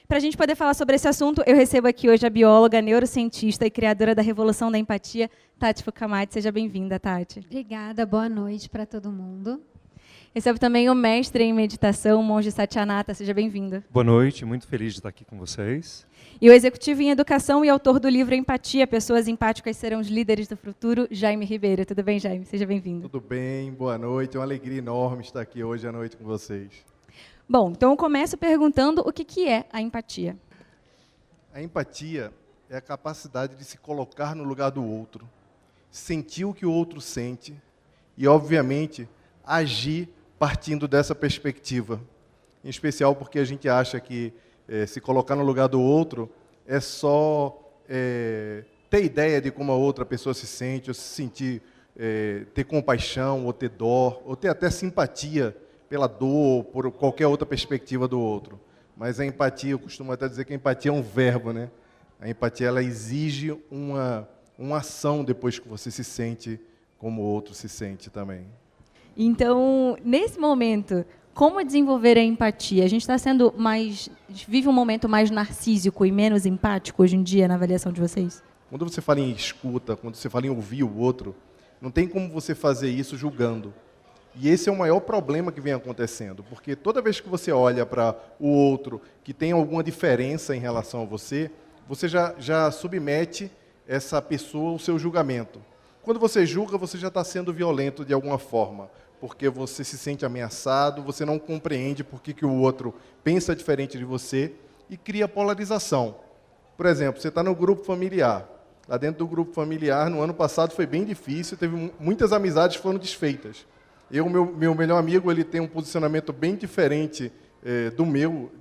Para a gente poder falar sobre esse assunto, eu recebo aqui hoje a bióloga, neurocientista e criadora da Revolução da Empatia, Tati Fukamatsu. Seja bem-vinda, Tati. Obrigada, boa noite para todo mundo. Recebo também o mestre em meditação, o monge Satyanata. Seja bem-vindo. Boa noite, muito feliz de estar aqui com vocês. E o executivo em educação e autor do livro Empatia, Pessoas Empáticas Serão os Líderes do Futuro, Jaime Ribeiro. Tudo bem, Jaime? Seja bem-vindo. Tudo bem, boa noite. É uma alegria enorme estar aqui hoje à noite com vocês. Bom, então eu começo perguntando o que é a empatia. A empatia é a capacidade de se colocar no lugar do outro, sentir o que o outro sente e, obviamente, agir partindo dessa perspectiva. Em especial porque a gente acha que se colocar no lugar do outro é só ter ideia de como a outra pessoa se sente, ou se sentir, ter compaixão, ou ter dó, ou ter até simpatia pela dor, por qualquer outra perspectiva do outro. Mas a empatia, eu costumo até dizer que a empatia é um verbo, né? A empatia, ela exige uma ação depois que você se sente como o outro se sente também. Então, nesse momento, como desenvolver a empatia? A gente vive um momento mais narcísico e menos empático hoje em dia, na avaliação de vocês? Quando você fala em escuta, quando você fala em ouvir o outro, não tem como você fazer isso julgando. E esse é o maior problema que vem acontecendo, porque toda vez que você olha para o outro que tem alguma diferença em relação a você, você já submete essa pessoa ao seu julgamento. Quando você julga, você já está sendo violento de alguma forma, porque você se sente ameaçado, você não compreende por que o outro pensa diferente de você e cria polarização. Por exemplo, você está no grupo familiar. Lá dentro do grupo familiar, no ano passado foi bem difícil, teve muitas amizades que foram desfeitas. Meu melhor amigo, ele tem um posicionamento bem diferente do meu,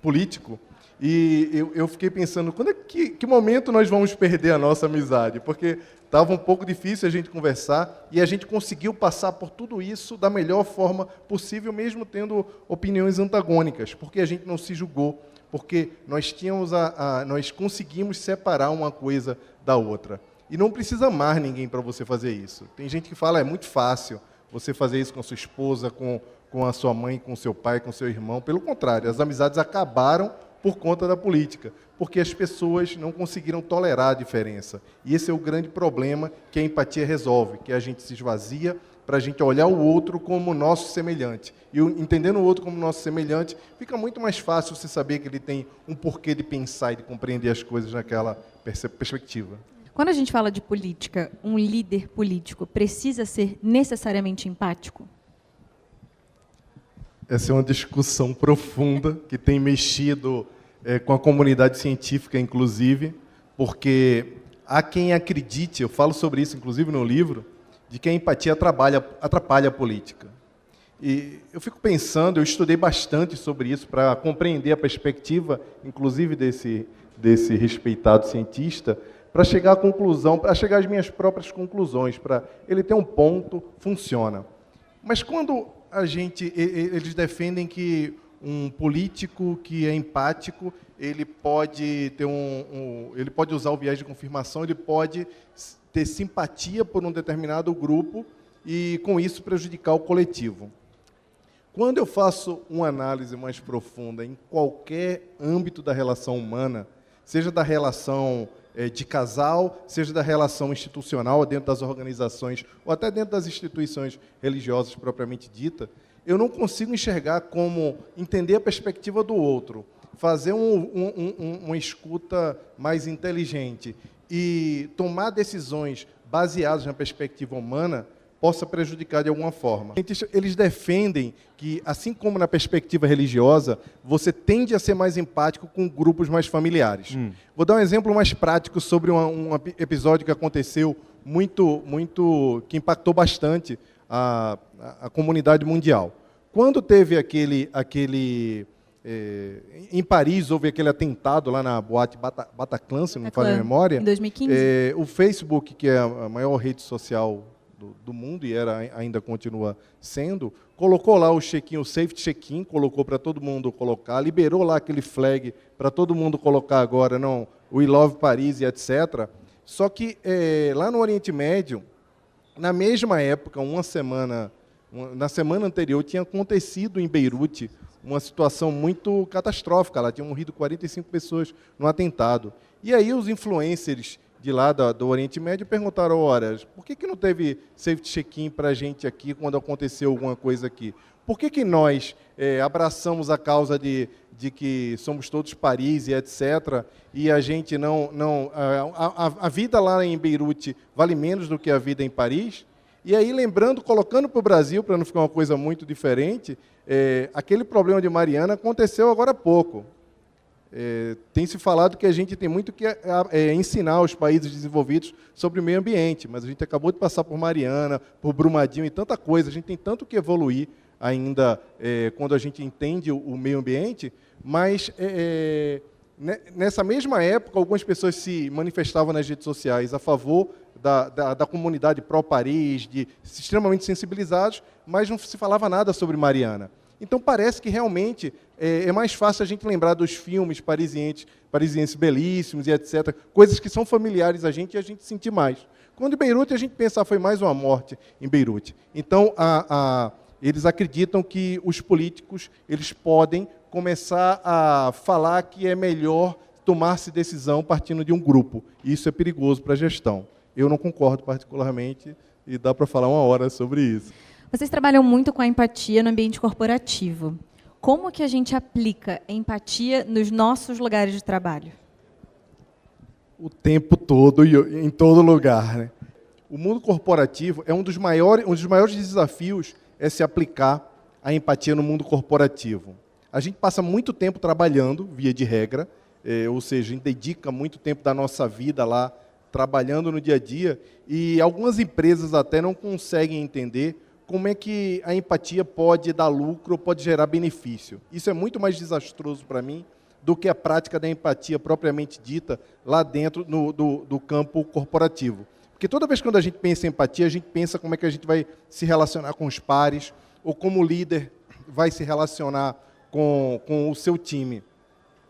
político, e eu fiquei pensando, que momento nós vamos perder a nossa amizade? Porque estava um pouco difícil a gente conversar, e a gente conseguiu passar por tudo isso da melhor forma possível, mesmo tendo opiniões antagônicas, porque a gente não se julgou, porque nós conseguimos separar uma coisa da outra. E não precisa amar ninguém para você fazer isso. Tem gente que fala, é muito fácil você fazer isso com a sua esposa, com a sua mãe, com o seu pai, com o seu irmão. Pelo contrário, as amizades acabaram por conta da política, porque as pessoas não conseguiram tolerar a diferença. E esse é o grande problema que a empatia resolve, que a gente se esvazia para a gente olhar o outro como nosso semelhante. E entendendo o outro como nosso semelhante, fica muito mais fácil você saber que ele tem um porquê de pensar e de compreender as coisas naquela perspectiva. Quando a gente fala de política, um líder político precisa ser necessariamente empático? Essa é uma discussão profunda que tem mexido com a comunidade científica, inclusive, porque há quem acredite, eu falo sobre isso, inclusive, no livro, de que a empatia atrapalha a política. E eu fico pensando, eu estudei bastante sobre isso para compreender a perspectiva, inclusive, desse respeitado cientista, para chegar à conclusão, para chegar às minhas próprias conclusões, para ele ter um ponto, funciona. Mas quando eles defendem que um político que é empático, ele pode ter ele pode usar o viés de confirmação, ele pode ter simpatia por um determinado grupo e, com isso, prejudicar o coletivo. Quando eu faço uma análise mais profunda em qualquer âmbito da relação humana, seja da relação de casal, seja da relação institucional dentro das organizações ou até dentro das instituições religiosas propriamente dita, eu não consigo enxergar como entender a perspectiva do outro, fazer uma escuta mais inteligente e tomar decisões baseadas na perspectiva humana possa prejudicar de alguma forma. Eles defendem que, assim como na perspectiva religiosa, você tende a ser mais empático com grupos mais familiares. Vou dar um exemplo mais prático sobre um episódio que aconteceu que impactou bastante a comunidade mundial. Quando teve em Paris, houve aquele atentado lá na boate Bataclan, se não me falha a memória. Em 2015. O Facebook, que é a maior rede social do mundo, e ainda continua sendo, colocou lá o check-in, o safety check-in, colocou para todo mundo colocar, liberou lá aquele flag para todo mundo colocar agora, não, We Love Paris e etc. Só que lá no Oriente Médio, na mesma época, na semana anterior, tinha acontecido em Beirute uma situação muito catastrófica. Lá tinham morrido 45 pessoas no atentado. E aí os influencers de lá do Oriente Médio perguntaram, ora, por que não teve safety check-in para a gente aqui quando aconteceu alguma coisa aqui? Por que nós abraçamos a causa de que somos todos Paris e etc., e a gente a vida lá em Beirute vale menos do que a vida em Paris? E aí, lembrando, colocando para o Brasil, para não ficar uma coisa muito diferente, aquele problema de Mariana aconteceu agora há pouco. Tem se falado que a gente tem muito que ensinar aos países desenvolvidos sobre o meio ambiente, mas a gente acabou de passar por Mariana, por Brumadinho e tanta coisa, a gente tem tanto que evoluir ainda quando a gente entende o meio ambiente, mas nessa mesma época algumas pessoas se manifestavam nas redes sociais a favor da comunidade pró-Paris, extremamente sensibilizados, mas não se falava nada sobre Mariana. Então, parece que realmente é mais fácil a gente lembrar dos filmes parisienses belíssimos e etc., coisas que são familiares a gente e a gente sentir mais. Quando em Beirute, a gente pensa, foi mais uma morte em Beirute. Então, eles acreditam que os políticos eles podem começar a falar que é melhor tomar-se decisão partindo de um grupo. E isso é perigoso para a gestão. Eu não concordo particularmente e dá para falar uma hora sobre isso. Vocês trabalham muito com a empatia no ambiente corporativo. Como que a gente aplica a empatia nos nossos lugares de trabalho? O tempo todo e em todo lugar, né? O mundo corporativo é um dos maiores desafios é se aplicar a empatia no mundo corporativo. A gente passa muito tempo trabalhando, via de regra, ou seja, a gente dedica muito tempo da nossa vida lá, trabalhando no dia a dia, e algumas empresas até não conseguem entender como é que a empatia pode dar lucro, pode gerar benefício. Isso é muito mais desastroso para mim do que a prática da empatia propriamente dita lá dentro do campo corporativo. Porque toda vez que a gente pensa em empatia, a gente pensa como é que a gente vai se relacionar com os pares, ou como o líder vai se relacionar com o seu time.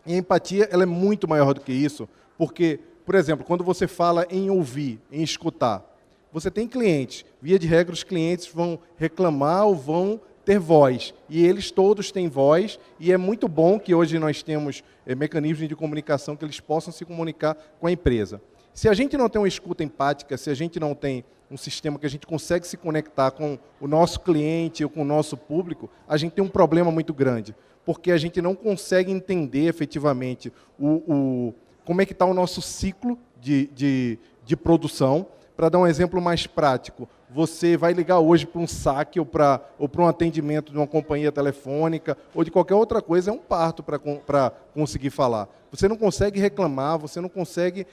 E a empatia ela é muito maior do que isso, porque, por exemplo, quando você fala em ouvir, em escutar, você tem clientes. Via de regra, os clientes vão reclamar ou vão ter voz. E eles todos têm voz. E é muito bom que hoje nós temos mecanismos de comunicação que eles possam se comunicar com a empresa. Se a gente não tem uma escuta empática, se a gente não tem um sistema que a gente consegue se conectar com o nosso cliente ou com o nosso público, a gente tem um problema muito grande. Porque a gente não consegue entender efetivamente como é que está o nosso ciclo de produção. Para dar um exemplo mais prático, você vai ligar hoje para um saque ou para um atendimento de uma companhia telefônica ou de qualquer outra coisa, é um parto para conseguir falar. Você não consegue reclamar, você não consegue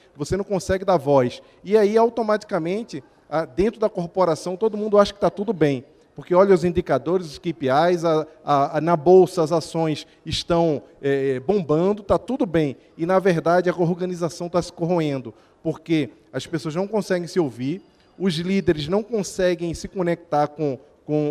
dar voz. E aí, automaticamente, dentro da corporação, todo mundo acha que está tudo bem. Porque olha os indicadores, os KPIs, na bolsa as ações estão bombando, está tudo bem. E, na verdade, a organização está se corroendo. Porque as pessoas não conseguem se ouvir, os líderes não conseguem se conectar com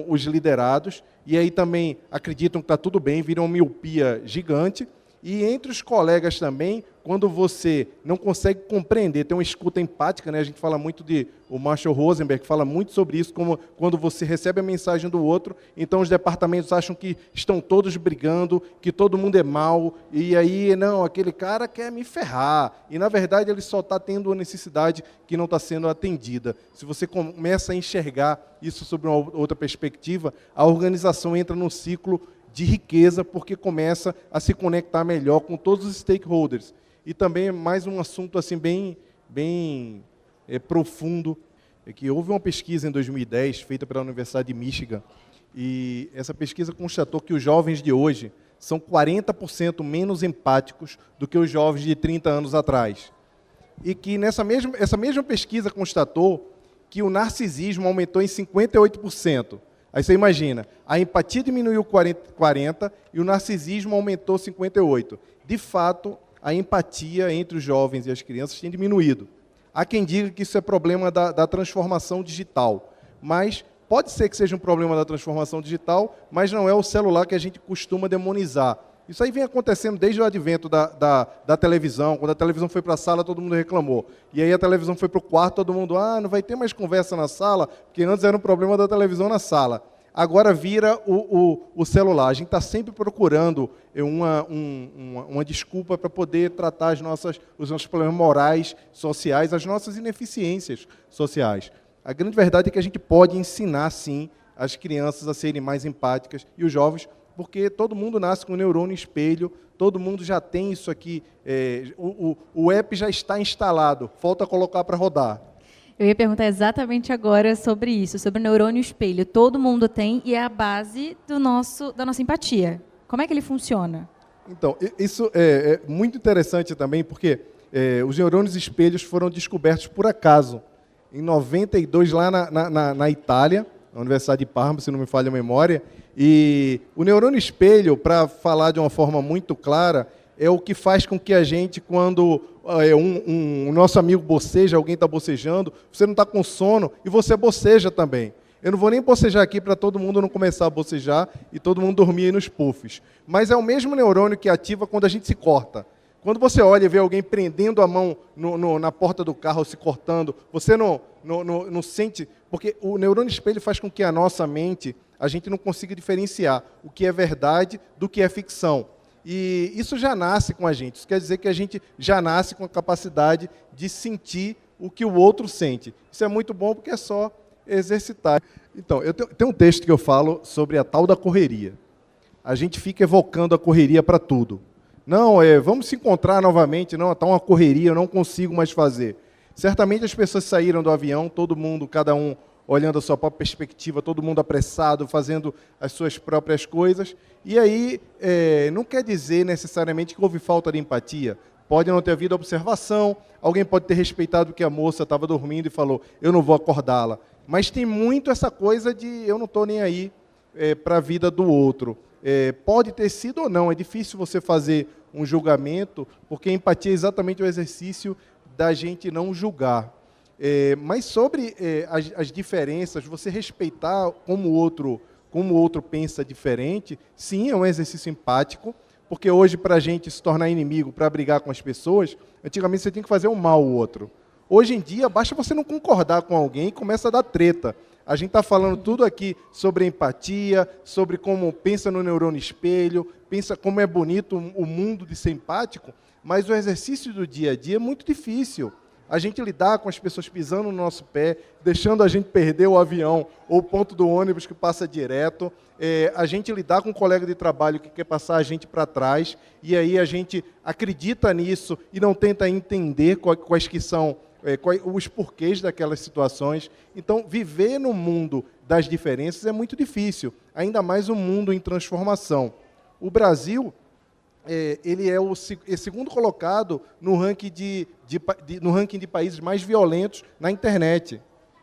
os liderados, e aí também acreditam que está tudo bem, viram uma miopia gigante. E entre os colegas também, quando você não consegue compreender, tem uma escuta empática, né? A gente fala muito o Marshall Rosenberg fala muito sobre isso, como quando você recebe a mensagem do outro, então os departamentos acham que estão todos brigando, que todo mundo é mau, e aí, não, aquele cara quer me ferrar, e na verdade ele só está tendo uma necessidade que não está sendo atendida. Se você começa a enxergar isso sob uma outra perspectiva, a organização entra num ciclo de riqueza, porque começa a se conectar melhor com todos os stakeholders. E também mais um assunto assim bem profundo, é que houve uma pesquisa em 2010, feita pela Universidade de Michigan, e essa pesquisa constatou que os jovens de hoje são 40% menos empáticos do que os jovens de 30 anos atrás. E que essa mesma pesquisa constatou que o narcisismo aumentou em 58%. Aí você imagina, a empatia diminuiu 40% e o narcisismo aumentou 58%. De fato, a empatia entre os jovens e as crianças tem diminuído. Há quem diga que isso é problema da transformação digital, mas pode ser que seja um problema da transformação digital, mas não é o celular que a gente costuma demonizar. Isso aí vem acontecendo desde o advento da televisão. Quando a televisão foi para a sala, todo mundo reclamou. E aí a televisão foi para o quarto, todo mundo, não vai ter mais conversa na sala, porque antes era um problema da televisão na sala. agora vira o celular. A gente está sempre procurando uma desculpa para poder tratar os nossos problemas morais, sociais, as nossas ineficiências sociais. A grande verdade é que a gente pode ensinar, sim, as crianças a serem mais empáticas e os jovens, porque todo mundo nasce com um neurônio espelho, todo mundo já tem isso aqui, o app já está instalado, falta colocar para rodar. Eu ia perguntar exatamente agora sobre isso, sobre o neurônio espelho. Todo mundo tem e é a base da nossa empatia. Como é que ele funciona? Então, isso é muito interessante também, porque os neurônios espelhos foram descobertos por acaso. Em 92, lá na Itália, na Universidade de Parma, se não me falha a memória, e o neurônio espelho, para falar de uma forma muito clara, é o que faz com que a gente, quando o nosso amigo boceja, alguém está bocejando, você não está com sono e você boceja também. Eu não vou nem bocejar aqui para todo mundo não começar a bocejar e todo mundo dormir aí nos puffs. Mas é o mesmo neurônio que ativa quando a gente se corta. Quando você olha e vê alguém prendendo a mão na porta do carro, se cortando, você não sente... Porque o neurônio espelho faz com que a nossa mente, a gente não consiga diferenciar o que é verdade do que é ficção. E isso já nasce com a gente. Isso quer dizer que a gente já nasce com a capacidade de sentir o que o outro sente. Isso é muito bom porque é só exercitar. Então, eu tenho um texto que eu falo sobre a tal da correria. A gente fica evocando a correria para tudo. Não, vamos se encontrar novamente. Não, está uma correria, eu não consigo mais fazer. Certamente as pessoas saíram do avião, todo mundo, cada um olhando a sua própria perspectiva, todo mundo apressado, fazendo as suas próprias coisas. E aí, não quer dizer necessariamente que houve falta de empatia. Pode não ter havido observação, alguém pode ter respeitado que a moça estava dormindo e falou, eu não vou acordá-la. Mas tem muito essa coisa de eu não estou nem aí para a vida do outro. Pode ter sido ou não, é difícil você fazer um julgamento, porque a empatia é exatamente o exercício da gente não julgar. Mas sobre as diferenças, você respeitar como o outro pensa diferente, sim, é um exercício empático, porque hoje, para a gente se tornar inimigo, para brigar com as pessoas, antigamente você tinha que fazer um mal ao outro. Hoje em dia, basta você não concordar com alguém e começa a dar treta. A gente está falando tudo aqui sobre empatia, sobre como pensa no neurônio espelho, pensa como é bonito o mundo de ser empático, mas o exercício do dia a dia é muito difícil. A gente lidar com as pessoas pisando no nosso pé, deixando a gente perder o avião ou o ponto do ônibus que passa direto, a gente lidar com um colega de trabalho que quer passar a gente para trás, e aí a gente acredita nisso e não tenta entender quais que são os porquês daquelas situações. Então, viver no mundo das diferenças é muito difícil, ainda mais um mundo em transformação. O Brasil, ele é o segundo colocado no ranking de países mais violentos na internet.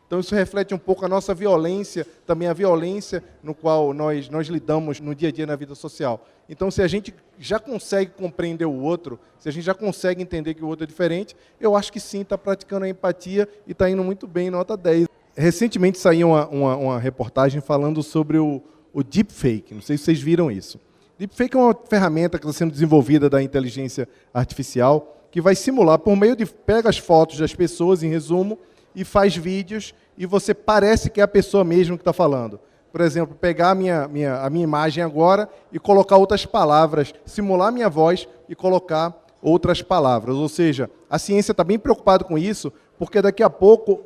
Então, isso reflete um pouco a nossa violência, também a violência no qual nós lidamos no dia a dia na vida social. Então, se a gente já consegue compreender o outro, se a gente já consegue entender que o outro é diferente, eu acho que sim, está praticando a empatia e está indo muito bem, nota 10. Recentemente saiu uma reportagem falando sobre o deepfake, não sei se vocês viram isso. Deepfake é uma ferramenta que está sendo desenvolvida da inteligência artificial que vai simular, por meio de... pega as fotos das pessoas, em resumo, e faz vídeos, e você parece que é a pessoa mesmo que está falando. Por exemplo, pegar a minha imagem agora e colocar outras palavras, simular a minha voz e colocar outras palavras. Ou seja, a ciência está bem preocupada com isso, porque daqui a pouco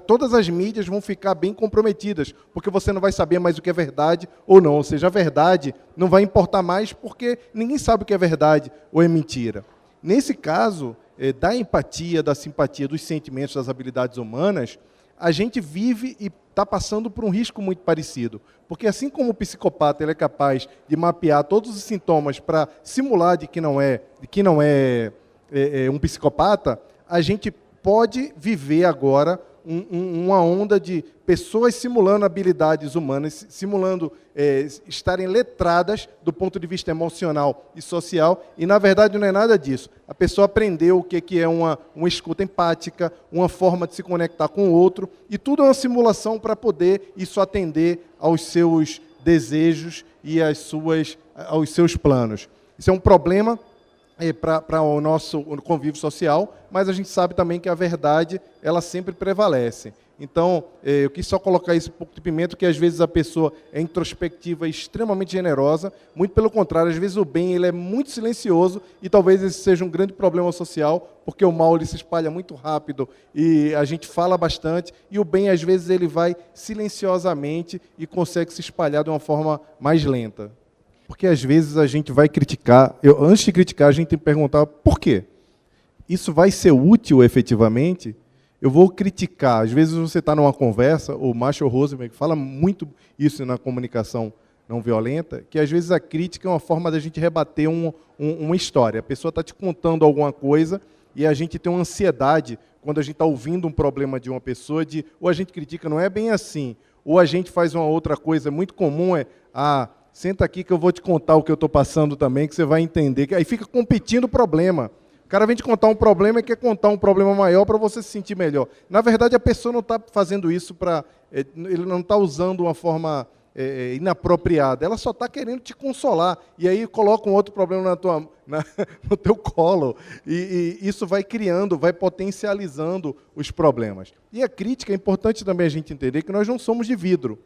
todas as mídias vão ficar bem comprometidas, porque você não vai saber mais o que é verdade ou não. Ou seja, a verdade não vai importar mais, porque ninguém sabe o que é verdade ou é mentira. Nesse caso, da empatia, da simpatia, dos sentimentos, das habilidades humanas, a gente vive e está passando por um risco muito parecido. Porque assim como o psicopata ele é capaz de mapear todos os sintomas para simular de que não é um psicopata, a gente pode viver agora uma onda de pessoas simulando habilidades humanas, simulando estarem letradas do ponto de vista emocional e social, e na verdade não é nada disso. A pessoa aprendeu o que é uma escuta empática, uma forma de se conectar com o outro, e tudo é uma simulação para poder isso atender aos seus desejos e aos seus planos. Isso é um problema para o nosso convívio social, mas a gente sabe também que a verdade ela sempre prevalece. Então, eu quis só colocar esse pouco de pimenta, que às vezes a pessoa é introspectiva e extremamente generosa, muito pelo contrário, às vezes o bem ele é muito silencioso e talvez esse seja um grande problema social, porque o mal ele se espalha muito rápido e a gente fala bastante, e o bem às vezes ele vai silenciosamente e consegue se espalhar de uma forma mais lenta. Porque às vezes a gente vai criticar, antes de criticar a gente tem que perguntar por quê? Isso vai ser útil efetivamente? Eu vou criticar, às vezes você está numa conversa, o Marshall Rosenberg fala muito isso na comunicação não violenta, que às vezes a crítica é uma forma da gente rebater uma história. A pessoa está te contando alguma coisa e a gente tem uma ansiedade quando a gente está ouvindo um problema de uma pessoa, de ou a gente critica, não é bem assim, ou a gente faz uma outra coisa muito comum, senta aqui que eu vou te contar o que eu estou passando também, que você vai entender. Aí fica competindo o problema. O cara vem te contar um problema e quer contar um problema maior para você se sentir melhor. Na verdade, a pessoa não está fazendo isso ele não está usando uma forma inapropriada. Ela só está querendo te consolar. E aí coloca um outro problema no teu colo. E isso vai criando, vai potencializando os problemas. E a crítica, é importante também a gente entender que nós não somos de vidro.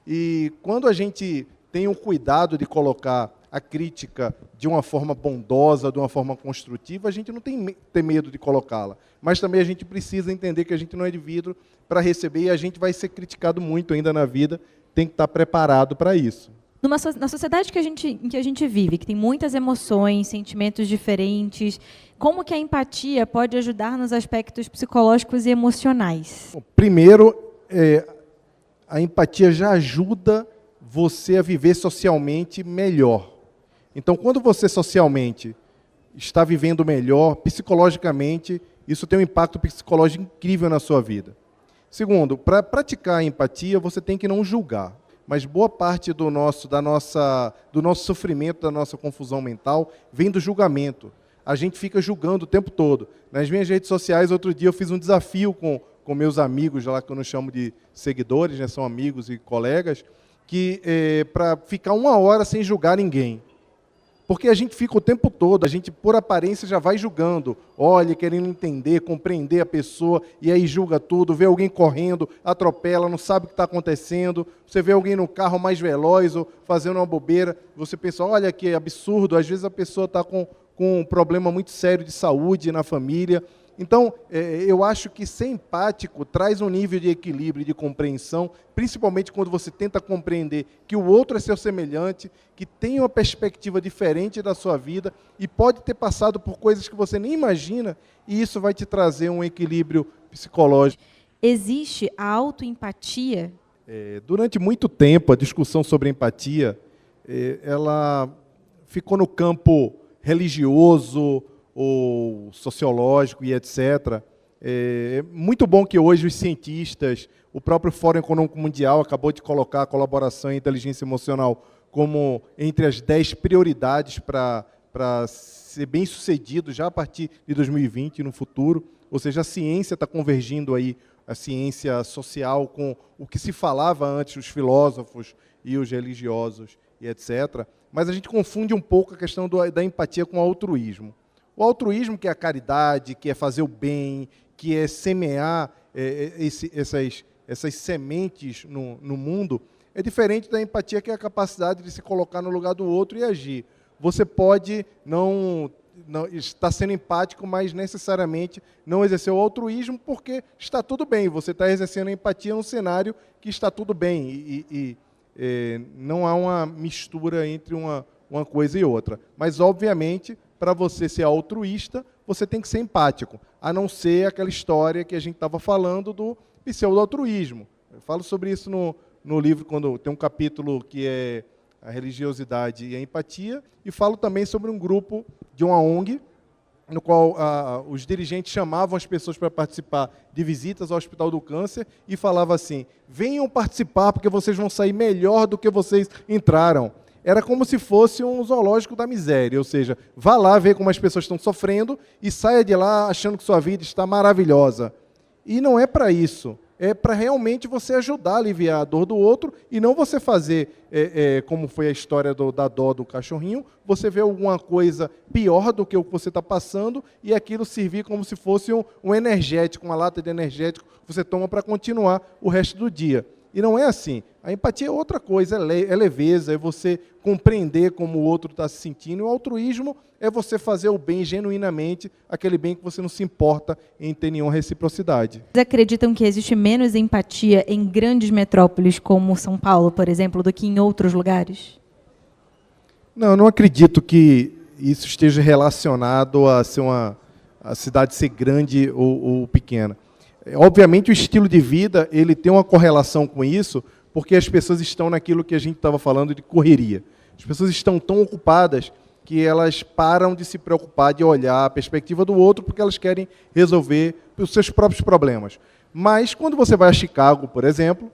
E quando a gente tem o cuidado de colocar a crítica de uma forma bondosa, de uma forma construtiva, a gente não tem que ter medo de colocá-la. Mas também a gente precisa entender que a gente não é de vidro para receber e a gente vai ser criticado muito ainda na vida, tem que estar preparado para isso. Na sociedade em que a gente vive, que tem muitas emoções, sentimentos diferentes, como que a empatia pode ajudar nos aspectos psicológicos e emocionais? Bom, primeiro, a empatia já ajuda você a viver socialmente melhor. Então, quando você socialmente está vivendo melhor, psicologicamente, isso tem um impacto psicológico incrível na sua vida. Segundo, para praticar a empatia, você tem que não julgar. Mas boa parte do nosso sofrimento, da nossa confusão mental, vem do julgamento. A gente fica julgando o tempo todo. Nas minhas redes sociais, outro dia, eu fiz um desafio com meus amigos, lá que eu não chamo de seguidores, né, são amigos e colegas, para ficar 1 hora sem julgar ninguém. Porque a gente fica o tempo todo, a gente, por aparência, já vai julgando. Olha, querendo entender, compreender a pessoa, e aí julga tudo, vê alguém correndo, atropela, não sabe o que está acontecendo. Você vê alguém no carro mais veloz ou fazendo uma bobeira, você pensa, olha que absurdo, às vezes a pessoa está com um problema muito sério de saúde na família. Então, eu acho que ser empático traz um nível de equilíbrio e de compreensão, principalmente quando você tenta compreender que o outro é seu semelhante, que tem uma perspectiva diferente da sua vida e pode ter passado por coisas que você nem imagina, e isso vai te trazer um equilíbrio psicológico. Existe a autoempatia? Durante muito tempo, a discussão sobre empatia, ela ficou no campo religioso, ou sociológico e etc. É muito bom que hoje os cientistas, o próprio Fórum Econômico Mundial acabou de colocar a colaboração e inteligência emocional como entre as 10 prioridades para ser bem-sucedido já a partir de 2020 e no futuro. Ou seja, a ciência está convergindo aí, a ciência social, com o que se falava antes, os filósofos e os religiosos e etc. Mas a gente confunde um pouco a questão da empatia com o altruísmo. O altruísmo, que é a caridade, que é fazer o bem, que é semear essas sementes no mundo, é diferente da empatia, que é a capacidade de se colocar no lugar do outro e agir. Você pode não estar sendo empático, mas necessariamente não exercer o altruísmo, porque está tudo bem. Você está exercendo a empatia num cenário que está tudo bem. Não há uma mistura entre uma coisa e outra. Mas, obviamente, para você ser altruísta, você tem que ser empático, a não ser aquela história que a gente estava falando do pseudo-altruísmo. Eu falo sobre isso no livro, quando tem um capítulo que é a religiosidade e a empatia, e falo também sobre um grupo de uma ONG, no qual os dirigentes chamavam as pessoas para participar de visitas ao Hospital do Câncer e falava assim, venham participar porque vocês vão sair melhor do que vocês entraram. Era como se fosse um zoológico da miséria, ou seja, vá lá ver como as pessoas estão sofrendo e saia de lá achando que sua vida está maravilhosa. E não é para isso. é para realmente você ajudar a aliviar a dor do outro e não você fazer, como foi a história da dó do cachorrinho, você vê alguma coisa pior do que o que você está passando e aquilo servir como se fosse um energético, uma lata de energético que você toma para continuar o resto do dia. E não é assim. A empatia é outra coisa, é leveza, é você compreender como o outro está se sentindo. E o altruísmo é você fazer o bem genuinamente, aquele bem que você não se importa em ter nenhuma reciprocidade. Vocês acreditam que existe menos empatia em grandes metrópoles como São Paulo, por exemplo, do que em outros lugares? Não, eu não acredito que isso esteja relacionado a cidade ser grande ou pequena. Obviamente, o estilo de vida ele tem uma correlação com isso, porque as pessoas estão naquilo que a gente estava falando de correria. As pessoas estão tão ocupadas que elas param de se preocupar, de olhar a perspectiva do outro, porque elas querem resolver os seus próprios problemas. Mas, quando você vai a Chicago, por exemplo,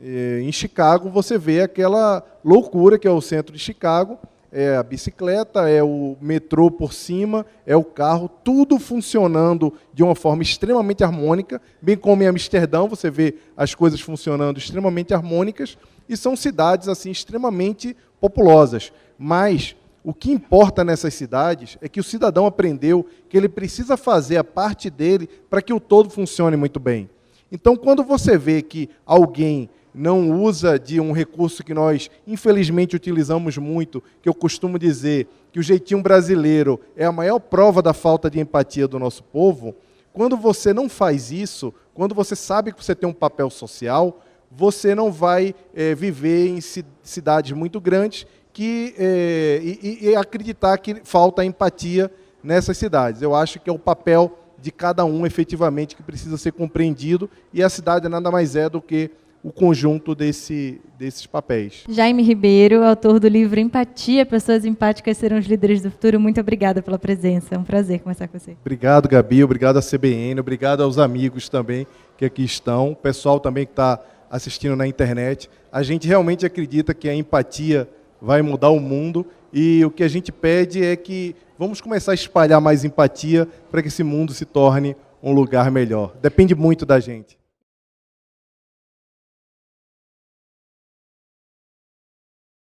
em Chicago você vê aquela loucura que é o centro de Chicago, é a bicicleta, é o metrô por cima, é o carro, tudo funcionando de uma forma extremamente harmônica, bem como em Amsterdão, você vê as coisas funcionando extremamente harmônicas, e são cidades assim extremamente populosas. Mas o que importa nessas cidades é que o cidadão aprendeu que ele precisa fazer a parte dele para que o todo funcione muito bem. Então, quando você vê que alguém não usa de um recurso que nós, infelizmente, utilizamos muito, que eu costumo dizer que o jeitinho brasileiro é a maior prova da falta de empatia do nosso povo, quando você não faz isso, quando você sabe que você tem um papel social, você não vai viver em cidades muito grandes e acreditar que falta empatia nessas cidades. Eu acho que é o papel de cada um, efetivamente, que precisa ser compreendido, e a cidade nada mais é do que o conjunto desses papéis. Jaime Ribeiro, autor do livro Empatia, Pessoas Empáticas Serão os Líderes do Futuro. Muito obrigada pela presença. É um prazer conversar com você. Obrigado, Gabi. Obrigado à CBN. Obrigado aos amigos também que aqui estão. O pessoal também que está assistindo na internet. A gente realmente acredita que a empatia vai mudar o mundo, e o que a gente pede é que vamos começar a espalhar mais empatia para que esse mundo se torne um lugar melhor. Depende muito da gente.